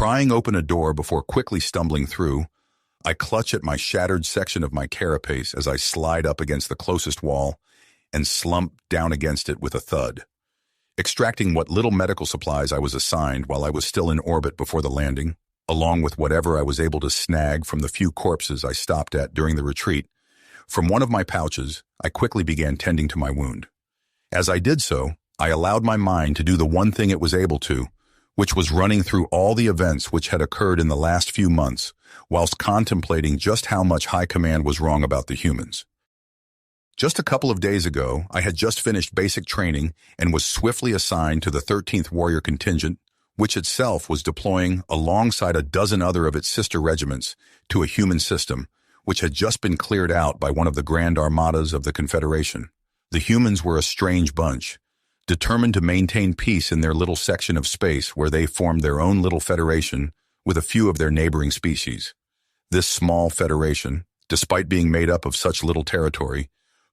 Prying open a door before quickly stumbling through, I clutch at my shattered section of my carapace as I slide up against the closest wall and slump down against it with a thud. Extracting what little medical supplies I was assigned while I was still in orbit before the landing, along with whatever I was able to snag from the few corpses I stopped at during the retreat, from one of my pouches, I quickly began tending to my wound. As I did so, I allowed my mind to do the one thing it was able to, which was running through all the events which had occurred in the last few months, whilst contemplating just how much High Command was wrong about the humans. Just a couple of days ago, I had just finished basic training and was swiftly assigned to the 13th Warrior Contingent, which itself was deploying alongside a dozen other of its sister regiments to a human system, which had just been cleared out by one of the Grand Armadas of the Confederation. The humans were a strange bunch, determined to maintain peace in their little section of space where they formed their own little federation with a few of their neighboring species. This small federation, despite being made up of such little territory,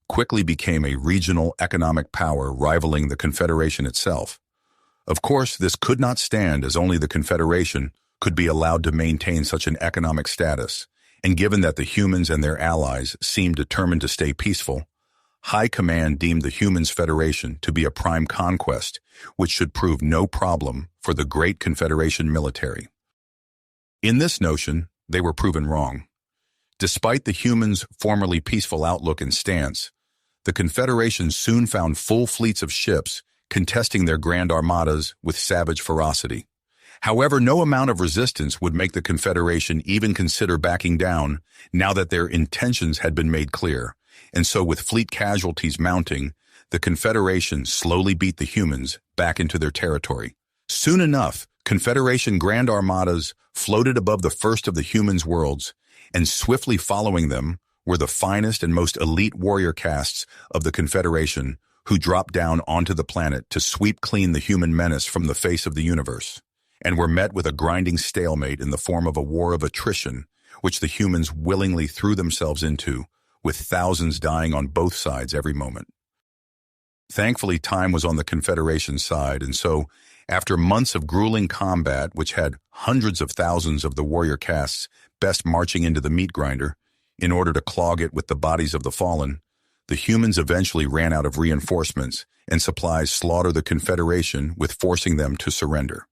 quickly became a regional economic power rivaling the Confederation itself. Of course, this could not stand, as only the Confederation could be allowed to maintain such an economic status, and given that the humans and their allies seemed determined to stay peaceful, High Command deemed the Humans Federation to be a prime conquest, which should prove no problem for the great Confederation military. In this notion, they were proven wrong. Despite the humans' formerly peaceful outlook and stance, the Confederation soon found full fleets of ships contesting their Grand Armadas with savage ferocity. However, no amount of resistance would make the Confederation even consider backing down now that their intentions had been made clear, and so with fleet casualties mounting, the Confederation slowly beat the humans back into their territory. Soon enough, Confederation Grand Armadas floated above the first of the humans' worlds, and swiftly following them were the finest and most elite warrior castes of the Confederation who dropped down onto the planet to sweep clean the human menace from the face of the universe, and were met with a grinding stalemate in the form of a war of attrition, which the humans willingly threw themselves into, with thousands dying on both sides every moment. Thankfully, time was on the Confederation's side, and so, after months of grueling combat, which had hundreds of thousands of the warrior castes best marching into the meat grinder, in order to clog it with the bodies of the fallen, the humans eventually ran out of reinforcements, and supplies slaughtered the Confederation with forcing them to surrender.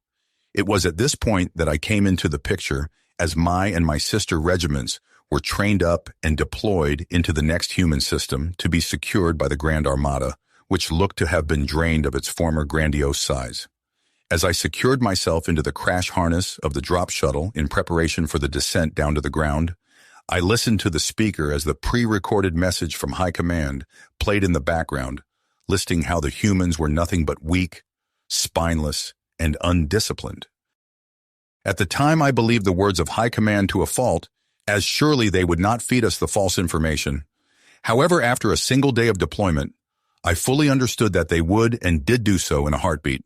It was at this point that I came into the picture as my and my sister regiments were trained up and deployed into the next human system to be secured by the Grand Armada, which looked to have been drained of its former grandiose size. As I secured myself into the crash harness of the drop shuttle in preparation for the descent down to the ground, I listened to the speaker as the pre-recorded message from High Command played in the background, listing how the humans were nothing but weak, spineless, and undisciplined. At the time, I believed the words of High Command to a fault, as surely they would not feed us the false information. However, after a single day of deployment, I fully understood that they would and did do so in a heartbeat.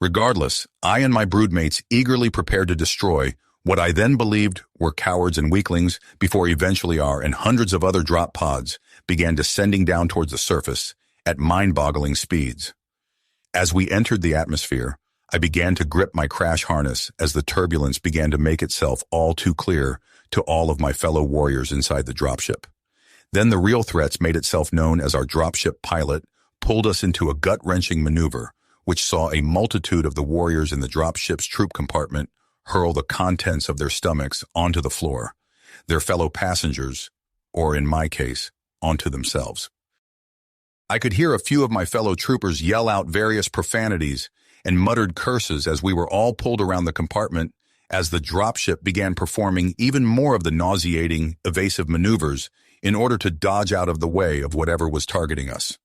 Regardless, I and my broodmates eagerly prepared to destroy what I then believed were cowards and weaklings before eventually our and hundreds of other drop pods began descending down towards the surface at mind-boggling speeds. As we entered the atmosphere, I began to grip my crash harness as the turbulence began to make itself all too clear to all of my fellow warriors inside the dropship. Then the real threats made itself known as our dropship pilot pulled us into a gut-wrenching maneuver, which saw a multitude of the warriors in the dropship's troop compartment hurl the contents of their stomachs onto the floor, their fellow passengers, or in my case, onto themselves. I could hear a few of my fellow troopers yell out various profanities and muttered curses as we were all pulled around the compartment as the dropship began performing even more of the nauseating, evasive maneuvers in order to dodge out of the way of whatever was targeting us.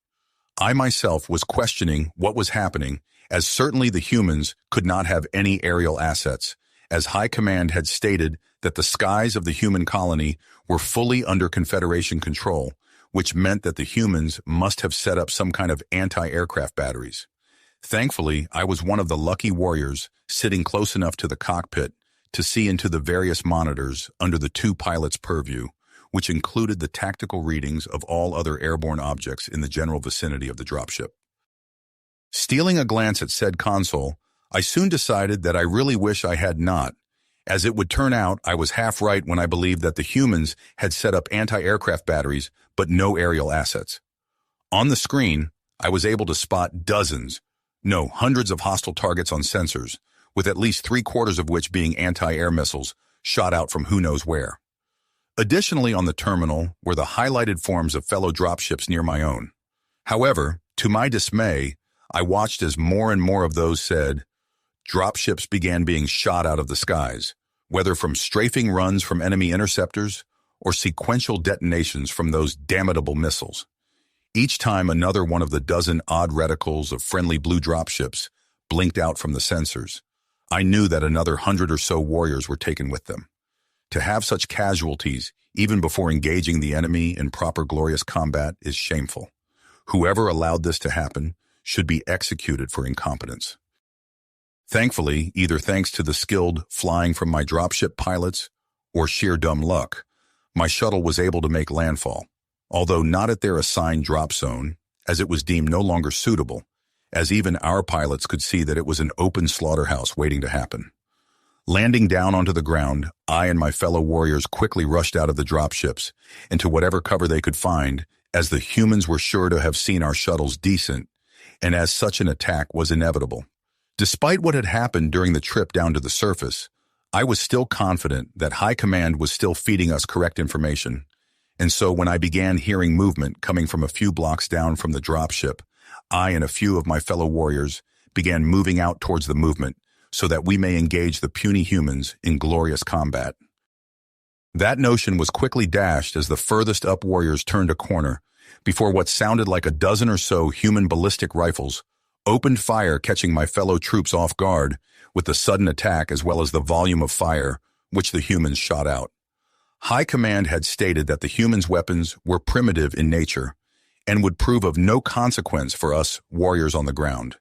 I myself was questioning what was happening, as certainly the humans could not have any aerial assets, as High Command had stated that the skies of the human colony were fully under Confederation control, which meant that the humans must have set up some kind of anti-aircraft batteries. Thankfully, I was one of the lucky warriors sitting close enough to the cockpit to see into the various monitors under the two pilots' purview, which included the tactical readings of all other airborne objects in the general vicinity of the dropship. Stealing a glance at said console, I soon decided that I really wish I had not, As it would turn out, I was half right when I believed that the humans had set up anti-aircraft batteries, but no aerial assets. On the screen, I was able to spot dozens, no, hundreds of hostile targets on sensors, with at least 3/4 of which being anti-air missiles shot out from who knows where. Additionally, on the terminal were the highlighted forms of fellow dropships near my own. However, to my dismay, I watched as more and more of those said, dropships began being shot out of the skies, whether from strafing runs from enemy interceptors or sequential detonations from those damnable missiles. Each time another one of the dozen odd reticles of friendly blue dropships blinked out from the sensors, I knew that another 100 or so warriors were taken with them. To have such casualties, even before engaging the enemy in proper glorious combat, is shameful. Whoever allowed this to happen should be executed for incompetence. Thankfully, either thanks to the skilled flying from my dropship pilots or sheer dumb luck, my shuttle was able to make landfall, although not at their assigned drop zone, as it was deemed no longer suitable, as even our pilots could see that it was an open slaughterhouse waiting to happen. Landing down onto the ground, I and my fellow warriors quickly rushed out of the dropships into whatever cover they could find, as the humans were sure to have seen our shuttles decent, and as such an attack was inevitable. Despite what had happened during the trip down to the surface, I was still confident that High Command was still feeding us correct information, and so when I began hearing movement coming from a few blocks down from the dropship, I and a few of my fellow warriors began moving out towards the movement so that we may engage the puny humans in glorious combat. That notion was quickly dashed as the furthest up warriors turned a corner before what sounded like a dozen or so human ballistic rifles opened fire, catching my fellow troops off guard with the sudden attack as well as the volume of fire which the humans shot out. High Command had stated that the humans' weapons were primitive in nature and would prove of no consequence for us warriors on the ground.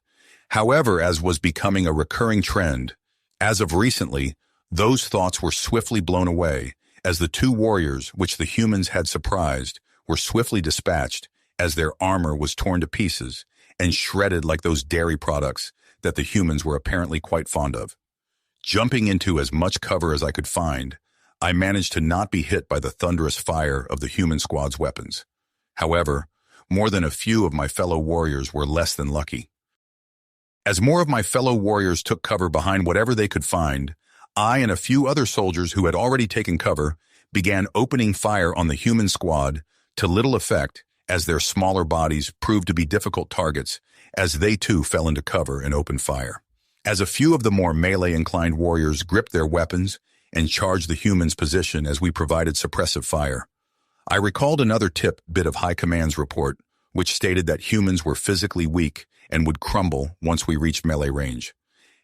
However, as was becoming a recurring trend, as of recently, those thoughts were swiftly blown away as the two warriors which the humans had surprised were swiftly dispatched as their armor was torn to pieces and shredded like those dairy products that the humans were apparently quite fond of. Jumping into as much cover as I could find, I managed to not be hit by the thunderous fire of the human squad's weapons. However, more than a few of my fellow warriors were less than lucky. As more of my fellow warriors took cover behind whatever they could find, I and a few other soldiers who had already taken cover began opening fire on the human squad to little effect, as their smaller bodies proved to be difficult targets as they too fell into cover and opened fire. As a few of the more melee-inclined warriors gripped their weapons and charged the humans' position as we provided suppressive fire, I recalled another bit of High Command's report, which stated that humans were physically weak and would crumble once we reached melee range.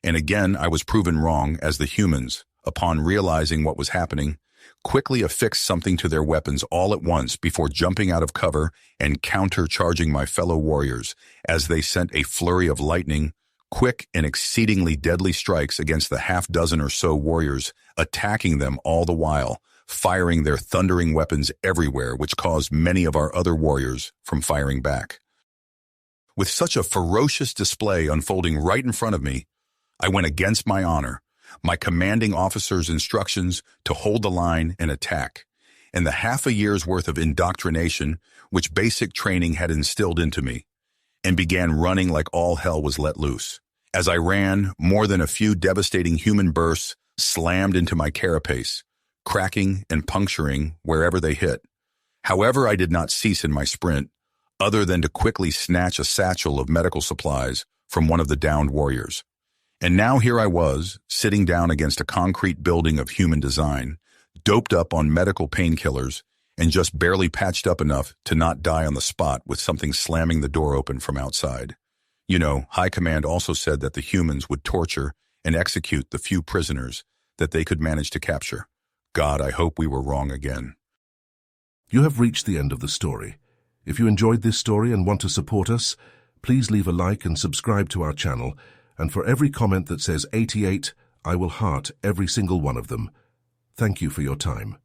And again, I was proven wrong, as the humans, upon realizing what was happening, quickly affixed something to their weapons all at once before jumping out of cover and counter-charging my fellow warriors as they sent a flurry of lightning, quick and exceedingly deadly strikes against the half-dozen or so warriors, attacking them all the while, firing their thundering weapons everywhere, which caused many of our other warriors from firing back. With such a ferocious display unfolding right in front of me, I went against my honor, my commanding officer's instructions to hold the line and attack, and the half a year's worth of indoctrination which basic training had instilled into me, and began running like all hell was let loose. As I ran, more than a few devastating human bursts slammed into my carapace, cracking and puncturing wherever they hit. However, I did not cease in my sprint, other than to quickly snatch a satchel of medical supplies from one of the downed warriors. And now here I was, sitting down against a concrete building of human design, doped up on medical painkillers, and just barely patched up enough to not die on the spot with something slamming the door open from outside. You know, High Command also said that the humans would torture and execute the few prisoners that they could manage to capture. God, I hope we were wrong again. You have reached the end of the story. If you enjoyed this story and want to support us, please leave a like and subscribe to our channel, and for every comment that says 88, I will heart every single one of them. Thank you for your time.